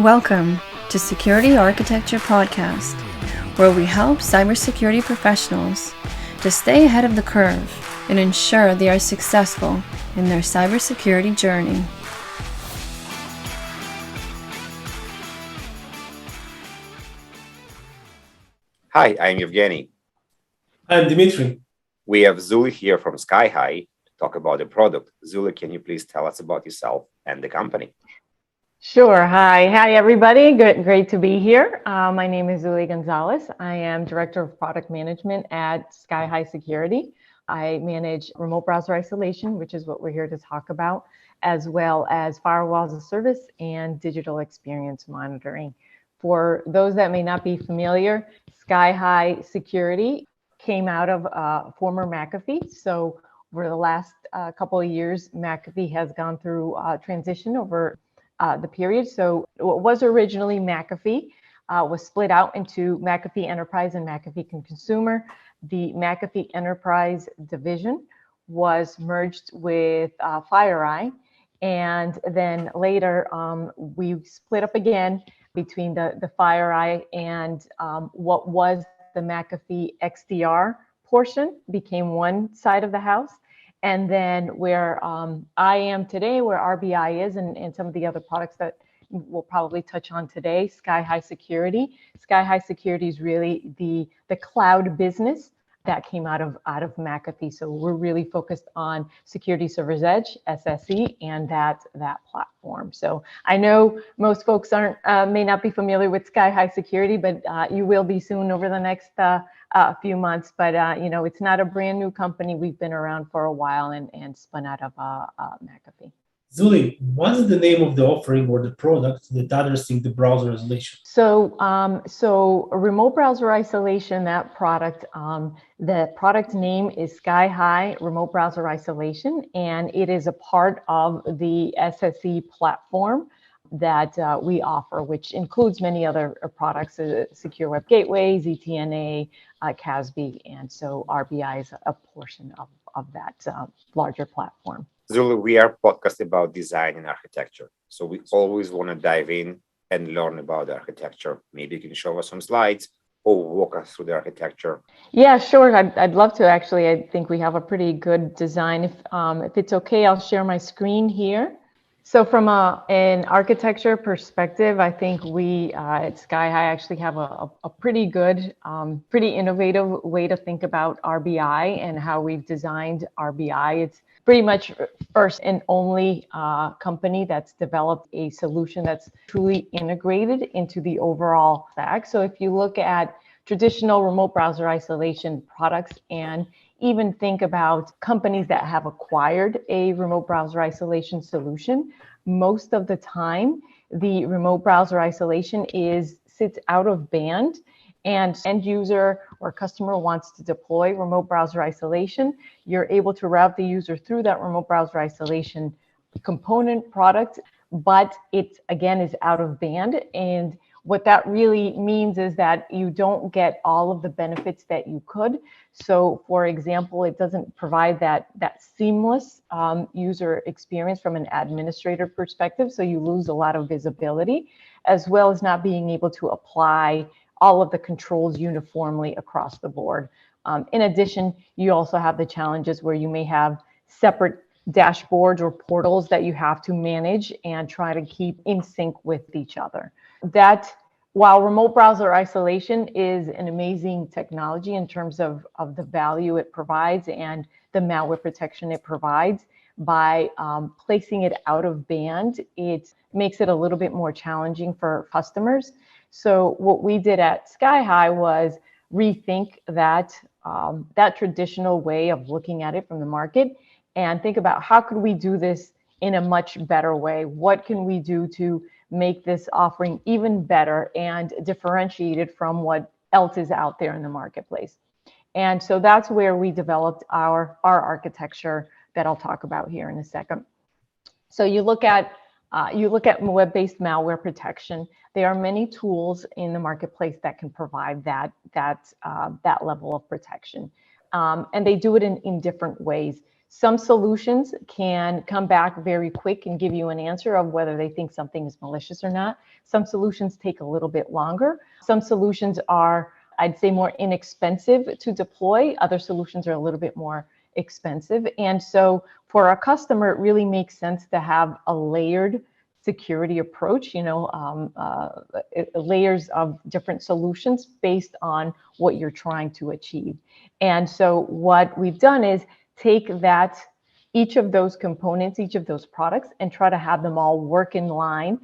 Welcome to Security Architecture Podcast, where we help cybersecurity professionals to stay ahead of the curve and ensure they are successful in their cybersecurity journey. Hi, I'm Evgeny. I'm Dimitri. We have Zuly here from Skyhigh to talk about the product. Zuly, can you please tell us about yourself and the company? Sure. Hi, everybody. Great to be here. My name is Zuly Gonzalez. I am Director of Product Management at Skyhigh Security. I manage remote browser isolation, which is what we're here to talk about, as well as Firewall-as-a-Service and digital experience monitoring. For those that may not be familiar, Skyhigh Security came out of former McAfee. So over the last couple of years, McAfee has gone through transition over the period. So what was originally McAfee was split out into McAfee Enterprise and McAfee Consumer. The McAfee Enterprise division was merged with FireEye, and then later we split up again between the FireEye and what was the McAfee XDR portion became one side of the house. And then where I am today, where RBI is, and some of the other products that we'll probably touch on today, Skyhigh Security. Skyhigh Security is really the cloud business that came out of McAfee. So we're really focused on Security Service Edge, SSE, and that platform. So I know most folks may not be familiar with Skyhigh Security, but you will be soon over the next few months. But it's not a brand new company. We've been around for a while and spun out of McAfee. Zuly, what is the name of the offering or the product that addressing the browser isolation? So remote browser isolation, that product, the product name is Skyhigh Remote Browser Isolation, and it is a part of the SSE platform that we offer, which includes many other products, Secure Web Gateway, ZTNA, CASB, and so RBI is a portion of that larger platform. Zuly, we are podcast about design and architecture. So we always want to dive in and learn about the architecture. Maybe you can show us some slides or walk us through the architecture. Yeah, sure. I'd love to. Actually, I think we have a pretty good design. If it's okay, I'll share my screen here. So from an architecture perspective, I think we at Skyhigh actually have a pretty good, pretty innovative way to think about RBI and how we've designed RBI. It's pretty much first and only company that's developed a solution that's truly integrated into the overall stack. So if you look at traditional remote browser isolation products and even think about companies that have acquired a remote browser isolation solution, most of the time, the remote browser isolation sits out of band, and end user or customer wants to deploy remote browser isolation. You're able to route the user through that remote browser isolation component product, but it again is out of band. And what that really means is that you don't get all of the benefits that you could. So for example, it doesn't provide that seamless user experience from an administrator perspective. So you lose a lot of visibility, as well as not being able to apply all of the controls uniformly across the board. In addition, you also have the challenges where you may have separate dashboards or portals that you have to manage and try to keep in sync with each other. That, while remote browser isolation is an amazing technology in terms of the value it provides and the malware protection it provides, by placing it out of band, it makes it a little bit more challenging for customers. So what we did at Skyhigh was rethink that traditional way of looking at it from the market and think about how could we do this in a much better way? What can we do to make this offering even better and differentiated from what else is out there in the marketplace? And so that's where we developed our architecture that I'll talk about here in a second. So you look at web-based malware protection. There are many tools in the marketplace that can provide that level of protection, and they do it in different ways. Some solutions can come back very quick and give you an answer of whether they think something is malicious or not. Some solutions take a little bit longer. Some solutions are, I'd say, more inexpensive to deploy. Other solutions are a little bit more expensive. And so for our customer, it really makes sense to have a layered security approach, layers of different solutions based on what you're trying to achieve. And so what we've done is take that, each of those components, each of those products, and try to have them all work in line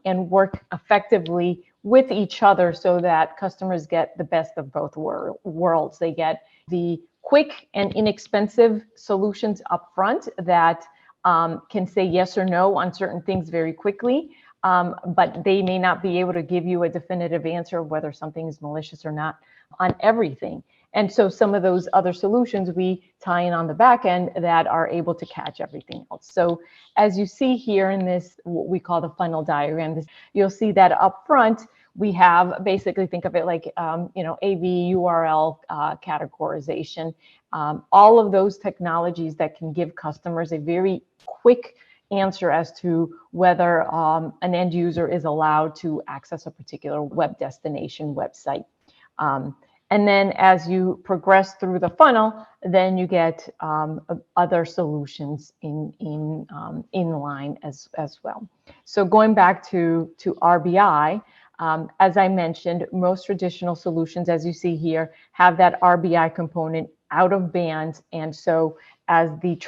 and work effectively with each other so that customers get the best of both worlds. They get the quick and inexpensive solutions up front that can say yes or no on certain things very quickly, but they may not be able to give you a definitive answer of whether something is malicious or not on everything. And so some of those other solutions we tie in on the back end that are able to catch everything else. So as you see here in this, what we call the funnel diagram, you'll see that up front, we have basically, think of it like, AV, URL categorization, all of those technologies that can give customers a very quick answer as to whether an end user is allowed to access a particular web destination website. And then as you progress through the funnel, then you get other solutions in line as well. So going back to RBI, as I mentioned, most traditional solutions, as you see here, have that RBI component out of band. And so as the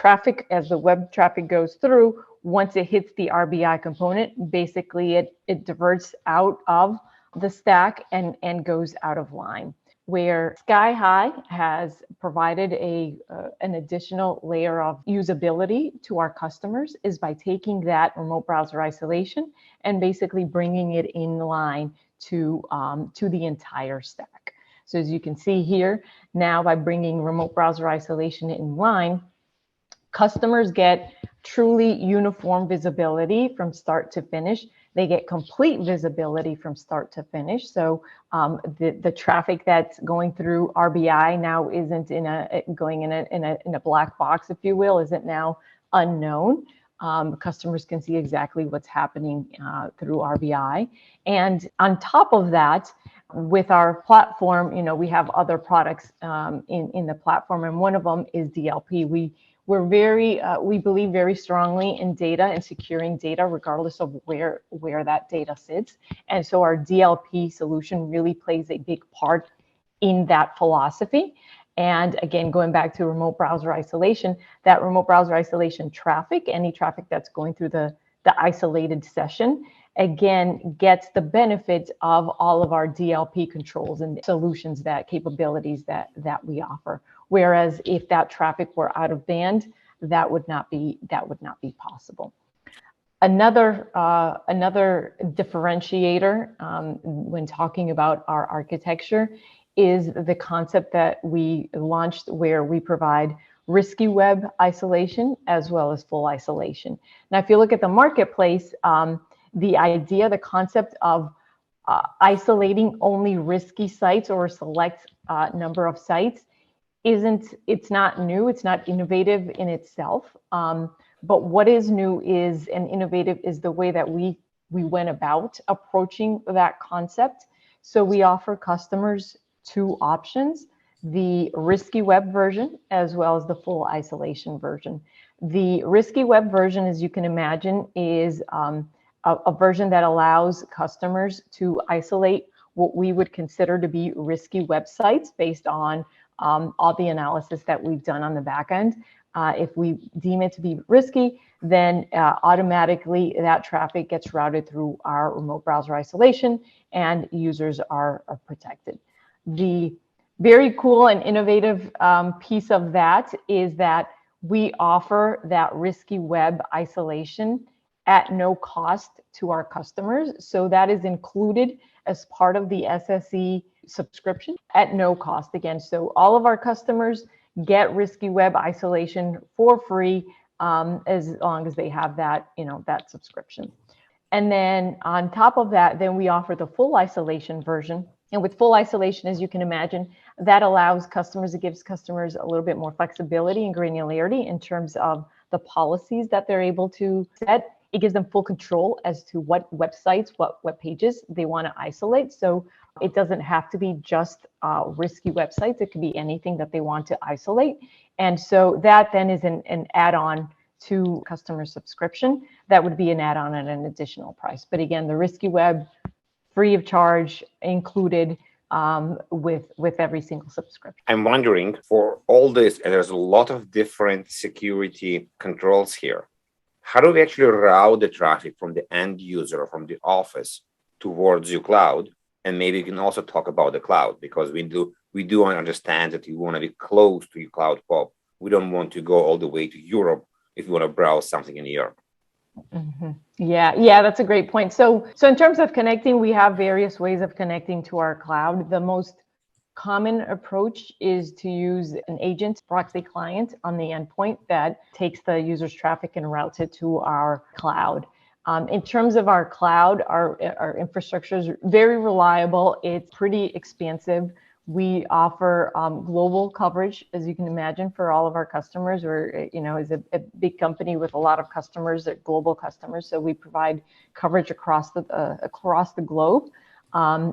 web traffic goes through, once it hits the RBI component, basically it diverts out of the stack and goes out of line. Where Skyhigh has provided an additional layer of usability to our customers is by taking that remote browser isolation and basically bringing it in line to the entire stack. So as you can see here, now by bringing remote browser isolation in line, customers get truly uniform visibility from start to finish. They get complete visibility from start to finish. So the traffic that's going through RBI now isn't going in a black box, if you will, isn't now unknown. Customers can see exactly what's happening through RBI. And on top of that, with our platform, we have other products in the platform, and one of them is DLP. We believe very strongly in data and securing data regardless of where that data sits. And so our DLP solution really plays a big part in that philosophy. And again, going back to remote browser isolation, that remote browser isolation traffic, any traffic that's going through the isolated session, again, gets the benefit of all of our DLP controls and solutions, capabilities that we offer. Whereas if that traffic were out of band, that would not be possible. Another differentiator when talking about our architecture is the concept that we launched where we provide risky web isolation as well as full isolation. Now, if you look at the marketplace, the concept of isolating only risky sites or a select number of sites it's not new, it's not innovative in itself. But what is new and innovative is the way that we went about approaching that concept. So we offer customers two options: the risky web version as well as the full isolation version. The risky web version, as you can imagine, is a version that allows customers to isolate what we would consider to be risky websites based on all the analysis that we've done on the back end. If we deem it to be risky, then automatically that traffic gets routed through our remote browser isolation and users are protected. The very cool and innovative piece of that is that we offer that risky web isolation at no cost to our customers. So that is included as part of the SSE subscription at no cost again. So all of our customers get risky web isolation for free as long as they have that, that subscription. And then on top of that, then we offer the full isolation version. And with full isolation, as you can imagine, That allows customers, it gives customers a little bit more flexibility and granularity in terms of the policies that they're able to set. It gives them full control as to what websites, what web pages they want to isolate. So it doesn't have to be just risky websites. It could be anything that they want to isolate. And so that then is an add-on to customer subscription. That would be an add-on at an additional price. But again, the risky web, free of charge, included with every single subscription. I'm wondering, for all this, and there's a lot of different security controls here, how do we actually route the traffic from the end user, from the office towards your cloud? And maybe you can also talk about the cloud, because we do understand that you want to be close to your cloud POP. We don't want to go all the way to Europe if you want to browse something in Europe. Mm-hmm. Yeah, that's a great point. So in terms of connecting, we have various ways of connecting to our cloud. The most common approach is to use an agent proxy client on the endpoint that takes the user's traffic and routes it to our cloud. In terms of our cloud, our infrastructure is very reliable. It's pretty expansive. We offer global coverage, as you can imagine, for all of our customers. We're, is a big company with a lot of customers, global customers. So we provide coverage across the globe.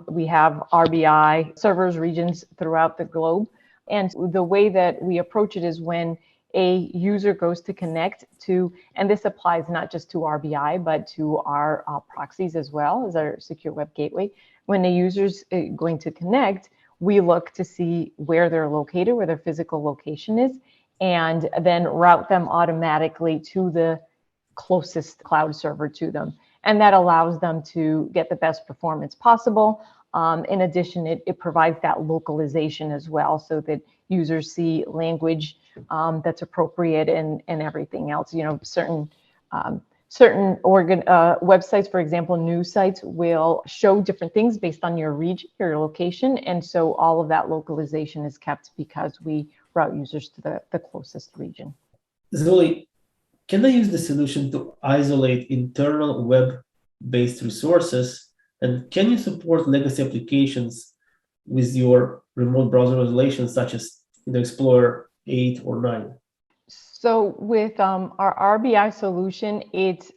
We have RBI servers, regions throughout the globe. And the way that we approach it is when a user goes to connect to, and this applies not just to RBI, but to our proxies as well as our secure web gateway. When a user's going to connect, we look to see where they're located, where their physical location is, and then route them automatically to the closest cloud server to them. And that allows them to get the best performance possible. In addition, it provides that localization as well, so that users see language that's appropriate and everything else. Certain websites, for example, news sites, will show different things based on your region, your location. And so all of that localization is kept because we route users to the closest region. Zuly, can I use the solution to isolate internal web-based resources? And can you support legacy applications with your remote browser isolation, such as the Explorer 8 or 9? So with our RBI solution, it's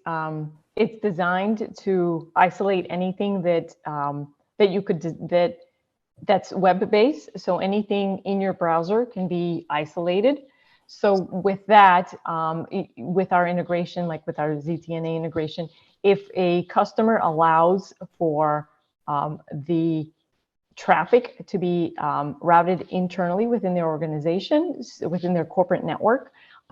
designed to isolate anything that's web-based. So anything in your browser can be isolated. So with that, with our integration, like with our ZTNA integration, if a customer allows for the traffic to be routed internally within their organization, within their corporate network,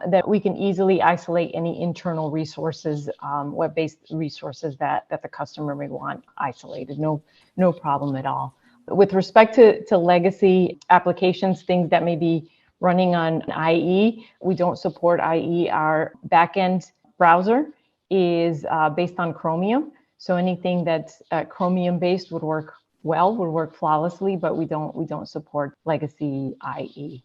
that we can easily isolate any internal resources, web-based resources that the customer may want isolated. No problem at all. With respect to legacy applications, things that may be running on IE, we don't support IE. Our backend browser is based on Chromium. So anything that's Chromium-based would work flawlessly, but we don't support legacy IE.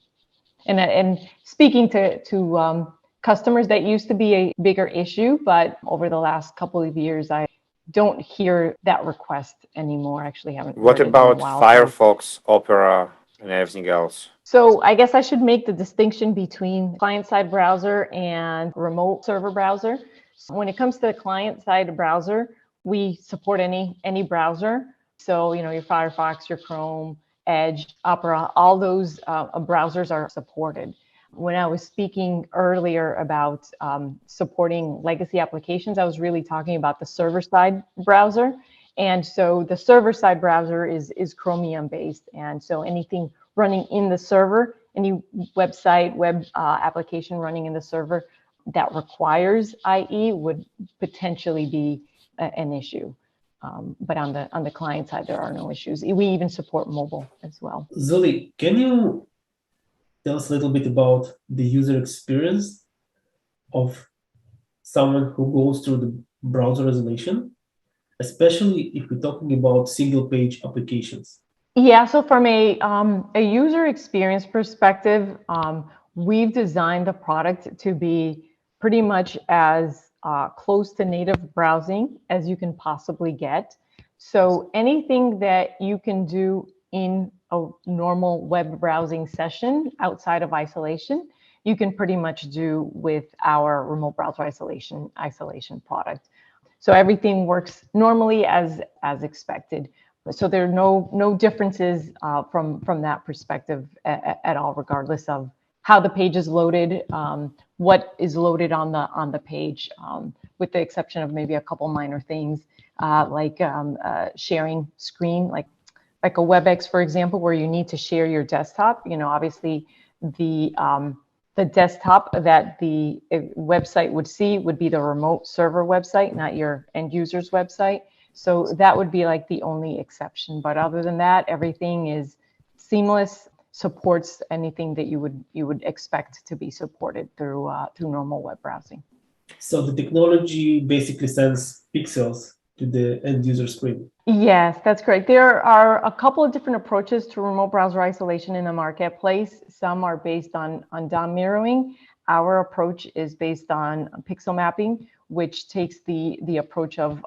And speaking to customers, that used to be a bigger issue, but over the last couple of years, I don't hear that request anymore. Actually, haven't. What about Firefox, Opera, and everything else? So I guess I should make the distinction between client-side browser and remote server browser. So when it comes to the client-side browser, we support any browser. So, your Firefox, your Chrome, Edge, Opera, all those browsers are supported. When I was speaking earlier about supporting legacy applications, I was really talking about the server-side browser. And so the server-side browser is Chromium-based. And so anything running in the server, any website, web application running in the server that requires IE would potentially be an issue. But on the client side, there are no issues. We even support mobile as well. Zuly, can you tell us a little bit about the user experience of someone who goes through the browser isolation, especially if we're talking about single-page applications? Yeah, so from a user experience perspective, we've designed the product to be pretty much as close to native browsing as you can possibly get. So anything that you can do in a normal web browsing session outside of isolation, you can pretty much do with our remote browser isolation product. So everything works normally as expected. So there are no differences from that perspective at all, regardless of how the page is loaded, what is loaded on the page, with the exception of maybe a couple minor things like sharing screen, like a WebEx, for example, where you need to share your desktop. Obviously the desktop that the website would see would be the remote server website, not your end user's website. So that would be like the only exception. But other than that, everything is seamless, supports anything that you would expect to be supported through normal web browsing. So the technology basically sends pixels to the end user screen. Yes, that's correct. There are a couple of different approaches to remote browser isolation in the marketplace. Some are based on DOM mirroring. Our approach is based on pixel mapping, which takes the approach of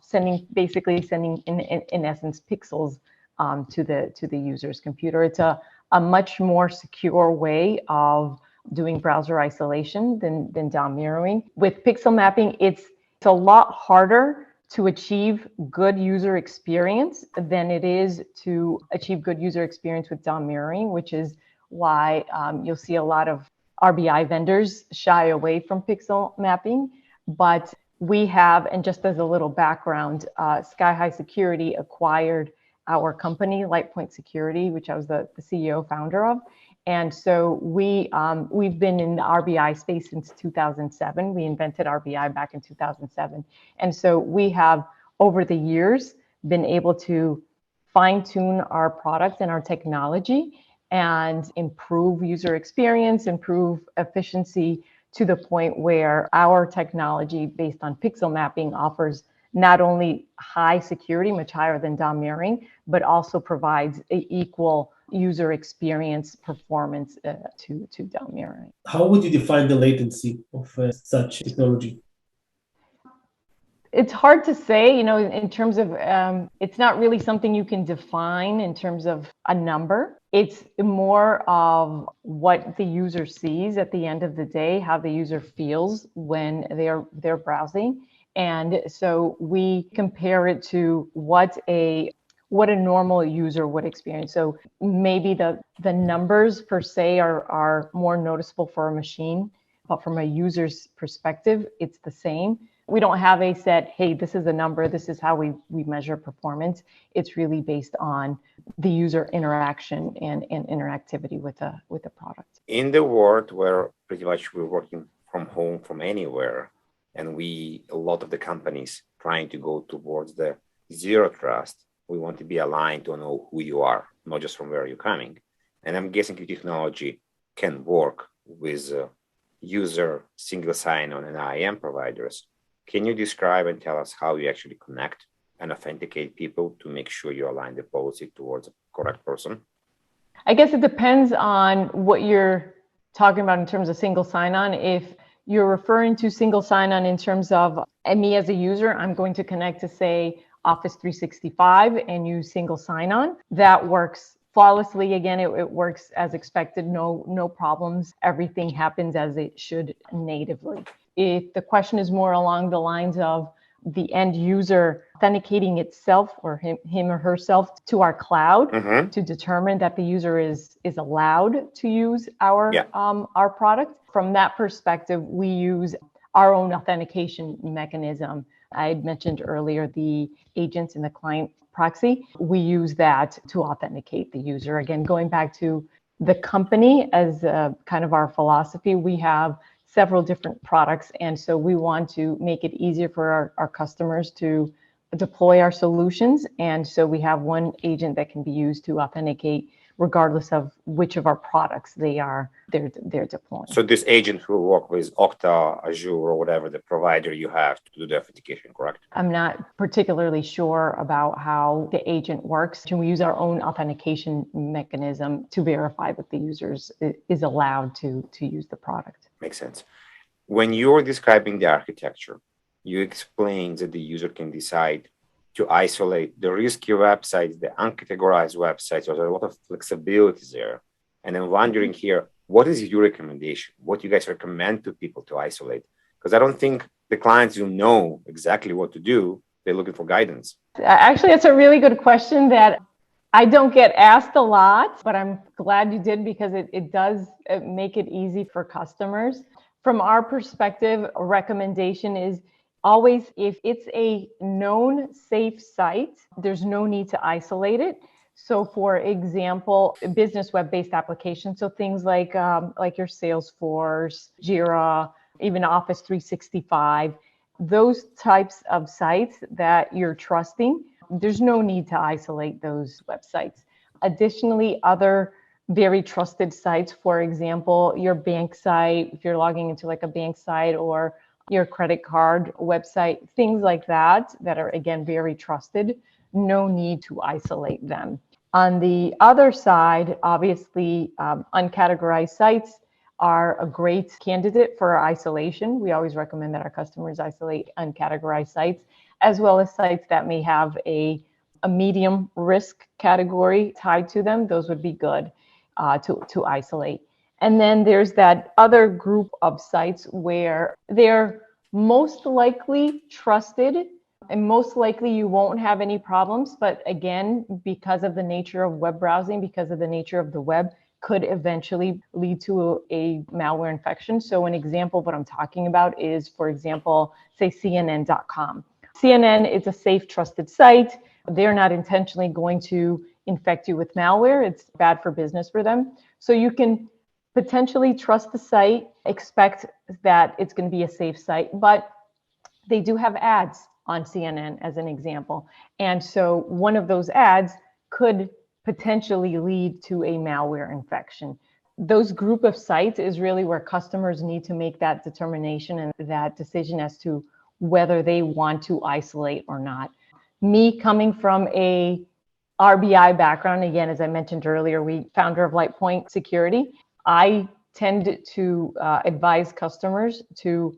sending in essence pixels to the user's computer. It's a much more secure way of doing browser isolation than DOM mirroring. With pixel mapping, it's a lot harder to achieve good user experience than it is to achieve good user experience with DOM mirroring, which is why you'll see a lot of RBI vendors shy away from pixel mapping. But we have, and just as a little background, Skyhigh Security acquired our company, LightPoint Security, which I was the CEO founder of. And so we've been in the RBI space since 2007. We invented RBI back in 2007. And so we have, over the years, been able to fine-tune our products and our technology and improve user experience, improve efficiency to the point where our technology based on pixel mapping offers not only high security, much higher than DOM mirroring, but also provides an equal user experience performance to DOM mirroring. How would you define the latency of such technology? It's hard to say, in terms of, it's not really something you can define in terms of a number. It's more of what the user sees at the end of the day, how the user feels when they're browsing. And so we compare it to what a normal user would experience. So maybe the numbers per se are more noticeable for a machine, but from a user's perspective, it's the same. We don't have a set, hey, this is a number, this is how we measure performance. It's really based on the user interaction and interactivity with the product. In the world where pretty much we're working from home, from anywhere, and a lot of the companies trying to go towards the zero trust, we want to be aligned to know who you are, not just from where you're coming. And I'm guessing your technology can work with user single sign-on and IAM providers. Can you describe and tell us how you actually connect and authenticate people to make sure you align the policy towards a correct person? I guess it depends on what you're talking about in terms of single sign-on. If you're referring to single sign-on in terms of me as a user, I'm going to connect to, say, Office 365 and use single sign-on. That works flawlessly. Again, it works as expected, no problems. Everything happens as it should natively. If the question is more along the lines of the end user authenticating itself or him or herself to our cloud to determine that the user is allowed to use our product, from that perspective, we use our own authentication mechanism. I had mentioned earlier the agents in the client proxy. We use that to authenticate the user. Again, going back to the company as kind of our philosophy, we have several different products. And so we want to make it easier for our customers to deploy our solutions. And so we have one agent that can be used to authenticate regardless of which of our products they're deploying. So this agent will work with Okta, Azure, or whatever the provider you have to do the authentication, correct? I'm not particularly sure about how the agent works. Can we use our own authentication mechanism to verify that the user is allowed to use the product? Makes sense. When you're describing the architecture, you explain that the user can decide to isolate the risky websites, the uncategorized websites. So there's a lot of flexibility there. And I'm wondering here, what is your recommendation? What you guys recommend to people to isolate? Because I don't think the clients will know exactly what to do. They're looking for guidance. Actually, it's a really good question that I don't get asked a lot, but I'm glad you did because it does make it easy for customers. From our perspective, a recommendation is always, if it's a known safe site, there's no need to isolate it. So for example, business web-based applications, so things like your Salesforce, Jira, even Office 365, those types of sites that you're trusting, there's no need to isolate those websites. Additionally, other very trusted sites, for example, your bank site, if you're logging into like a bank site or your credit card website, things like that are, again, very trusted, no need to isolate them. On the other side, obviously, uncategorized sites are a great candidate for isolation. We always recommend that our customers isolate uncategorized sites, as well as sites that may have a medium risk category tied to them. Those would be good to isolate. And then there's that other group of sites where they're most likely trusted and most likely you won't have any problems. But again, because of the nature of web browsing, because of the nature of the web, could eventually lead to a malware infection. So an example of what I'm talking about is, for example, say CNN.com. CNN is a safe, trusted site. They're not intentionally going to infect you with malware. It's bad for business for them. So you can potentially trust the site, expect that it's going to be a safe site, but they do have ads on CNN as an example. And so one of those ads could potentially lead to a malware infection. Those group of sites is really where customers need to make that determination and that decision as to whether they want to isolate or not. Me coming from a RBI background, again, as I mentioned earlier, founder of LightPoint Security, I tend to advise customers to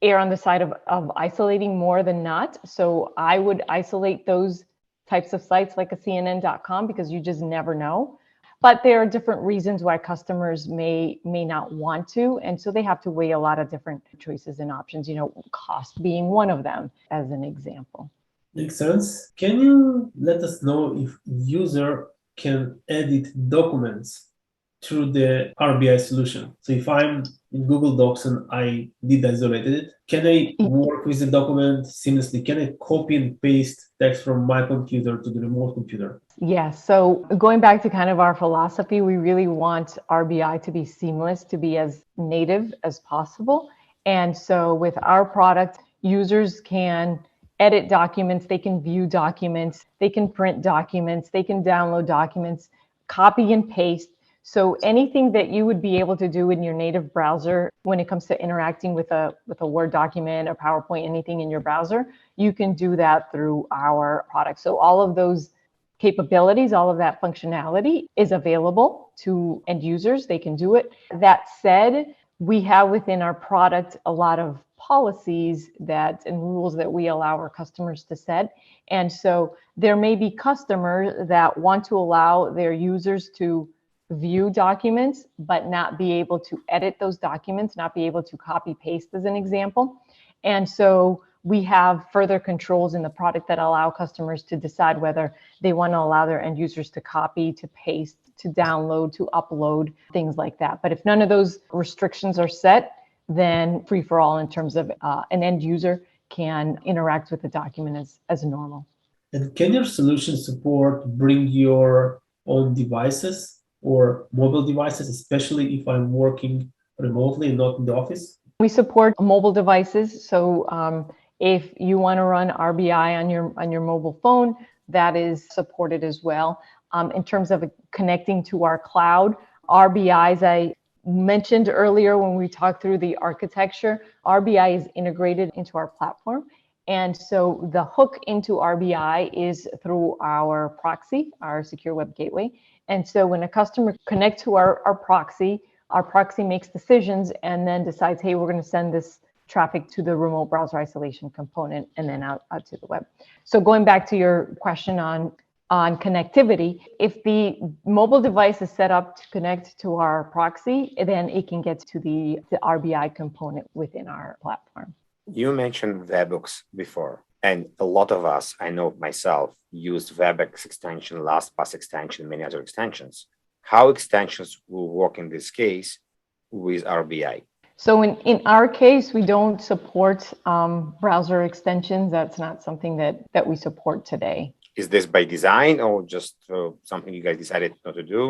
err on the side of isolating more than not. So I would isolate those types of sites like a CNN.com because you just never know. But there are different reasons why customers may not want to. And so they have to weigh a lot of different choices and options, cost being one of them as an example. Makes sense. Can you let us know if user can edit documents through the RBI solution? So if I'm in Google Docs and I did isolated it, can I work with the document seamlessly? Can I copy and paste text from my computer to the remote computer? Yes. So going back to kind of our philosophy, we really want RBI to be seamless, to be as native as possible. And so with our product, users can edit documents, they can view documents, they can print documents, they can download documents, copy and paste. So anything that you would be able to do in your native browser when it comes to interacting with a Word document, a PowerPoint, anything in your browser, you can do that through our product. So all of those capabilities, all of that functionality is available to end users. They can do it. That said, we have within our product a lot of policies and rules that we allow our customers to set. And so there may be customers that want to allow their users to view documents, but not be able to edit those documents, not be able to copy paste as an example. And so we have further controls in the product that allow customers to decide whether they want to allow their end users to copy, to paste, to download, to upload, things like that. But if none of those restrictions are set, then free for all in terms of an end user can interact with the document as normal. And can your solution support bring your own devices or mobile devices, especially if I'm working remotely and not in the office? We support mobile devices. So if you want to run RBI on your mobile phone, that is supported as well. In terms of connecting to our cloud, RBI, as I mentioned earlier when we talked through the architecture, RBI is integrated into our platform. And so the hook into RBI is through our proxy, our secure web gateway. And so when a customer connects to our proxy makes decisions and then decides, hey, we're going to send this traffic to the remote browser isolation component and then out to the web. So going back to your question on connectivity, if the mobile device is set up to connect to our proxy, then it can get to the RBI component within our platform. You mentioned webhooks before, and a lot of us, I know myself, used WebEx extension, LastPass extension, many other extensions. How extensions will work in this case with RBI? So in our case, we don't support browser extensions. That's not something that we support today. Is this by design or just something you guys decided not to do?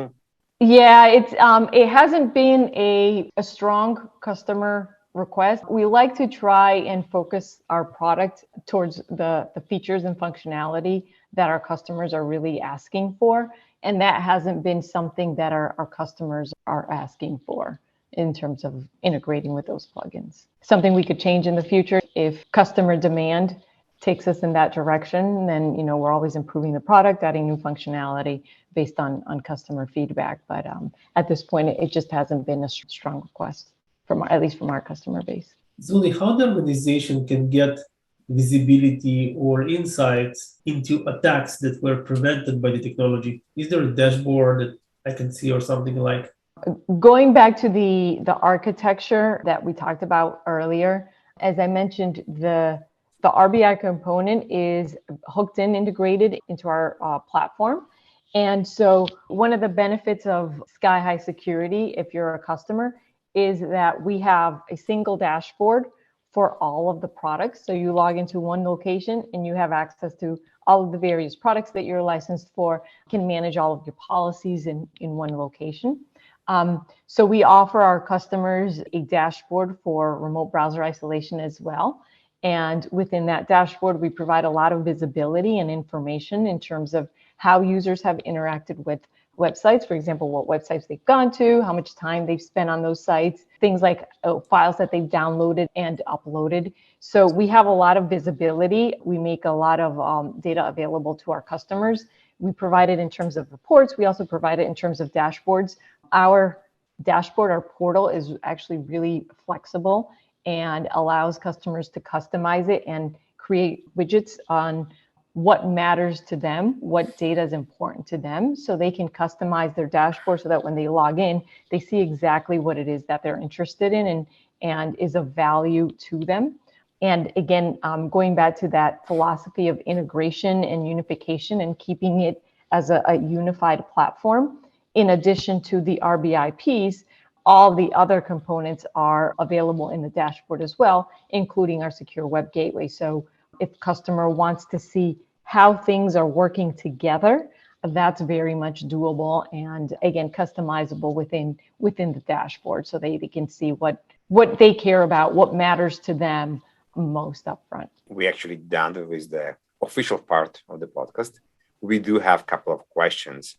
Yeah, it hasn't been a strong customer request. We like to try and focus our product towards the features and functionality that our customers are really asking for. And that hasn't been something that our customers are asking for in terms of integrating with those plugins. Something we could change in the future if customer demand takes us in that direction, then we're always improving the product, adding new functionality based on customer feedback. But at this point, it just hasn't been a strong request at least from our customer base. Zuly, how the organization can get visibility or insights into attacks that were prevented by the technology? Is there a dashboard that I can see or something like? Going back to the architecture that we talked about earlier, as I mentioned, the RBI component is hooked in, integrated into our platform. And so one of the benefits of Skyhigh Security, if you're a customer, is that we have a single dashboard for all of the products. So you log into one location and you have access to all of the various products that you're licensed for, can manage all of your policies in one location. So we offer our customers a dashboard for remote browser isolation as well. And within that dashboard, we provide a lot of visibility and information in terms of how users have interacted with websites, for example, what websites they've gone to, how much time they've spent on those sites, things like files that they've downloaded and uploaded. So we have a lot of visibility. We make a lot of data available to our customers. We provide it in terms of reports. We also provide it in terms of dashboards. Our dashboard, our portal is actually really flexible and allows customers to customize it and create widgets on what matters to them, what data is important to them, so they can customize their dashboard so that when they log in, they see exactly what it is that they're interested in and is of value to them. And again, going back to that philosophy of integration and unification and keeping it as a unified platform, in addition to the RBI piece, all the other components are available in the dashboard as well, including our secure web gateway. So if customer wants to see how things are working together, that's very much doable and again, customizable within the dashboard so they can see what they care about, what matters to them most upfront. We actually done with the official part of the podcast. We do have a couple of questions,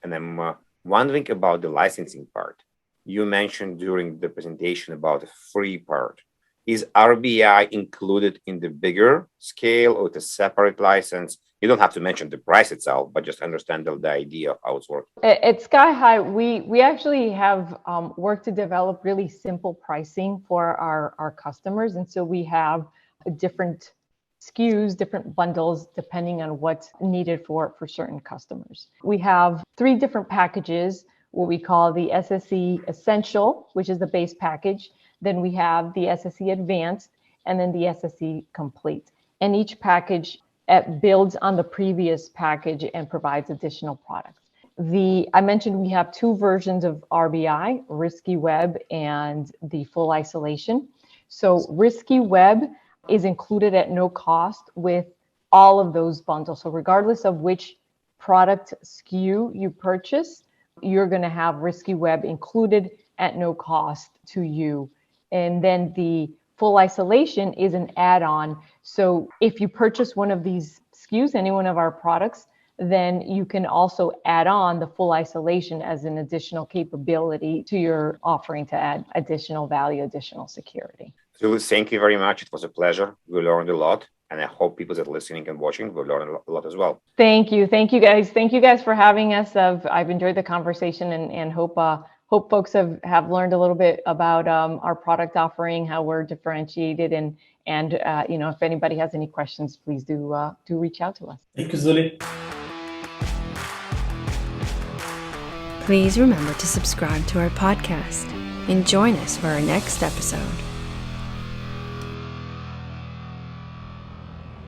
and I'm wondering about the licensing part. You mentioned during the presentation about the free part. Is RBI included in the bigger scale or the separate license? You don't have to mention the price itself, but just understand the idea of how it's working. At Skyhigh, we actually have worked to develop really simple pricing for our customers. And so we have different SKUs, different bundles, depending on what's needed for certain customers. We have 3 different packages, what we call the SSE Essential, which is the base package. Then we have the SSE Advanced, and then the SSE Complete. And each package builds on the previous package and provides additional products. I mentioned we have 2 versions of RBI, Risky Web and the Full Isolation. So Risky Web is included at no cost with all of those bundles. So regardless of which product SKU you purchase, you're going to have Risky Web included at no cost to you. And then the Full Isolation is an add-on. So if you purchase one of these SKUs, any one of our products, then you can also add on the Full Isolation as an additional capability to your offering to add additional value, additional security. Zuly, thank you very much. It was a pleasure. We learned a lot, and I hope people that are listening and watching will learn a lot as well. Thank you. Thank you guys. Thank you guys for having us. I've enjoyed the conversation and hope hope folks have learned a little bit about our product offering, how we're differentiated, and if anybody has any questions, please do reach out to us. Thank you, Zuly. Please remember to subscribe to our podcast and join us for our next episode.